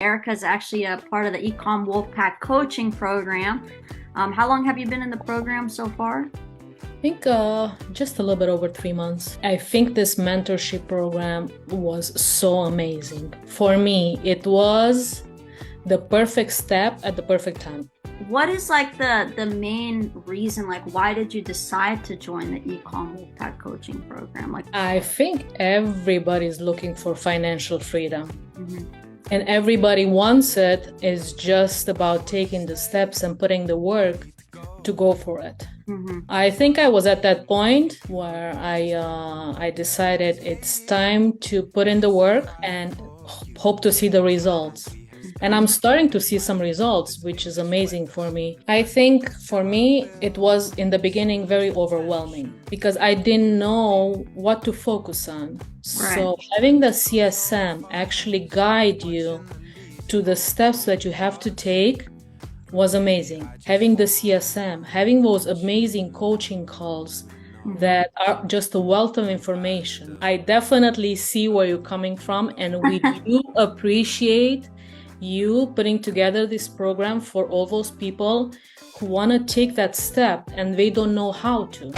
Erika is actually a part of the Ecom Wolfpack coaching program. How long have you been in the program so far? I think just a little bit over 3 months. I think this mentorship program was so amazing. For me, it was the perfect step at the perfect time. What is like the main reason, like why did you decide to join the Ecom Wolfpack coaching program? I think everybody's looking for financial freedom. Mhm. And everybody wants it. It's just about taking the steps and putting the work to go for it. I think I was at that point where I decided it's time to put in the work and hope to see the results. And I'm starting to see some results, which is amazing for me. I think for me, it was in the beginning very overwhelming because I didn't know what to focus on. So having the CSM actually guide you to the steps that you have to take was amazing. Having the CSM, having those amazing coaching calls that are just a wealth of information. I definitely see where you're coming from, and we do appreciate you putting together this program for all those people who want to take that step and they don't know how to.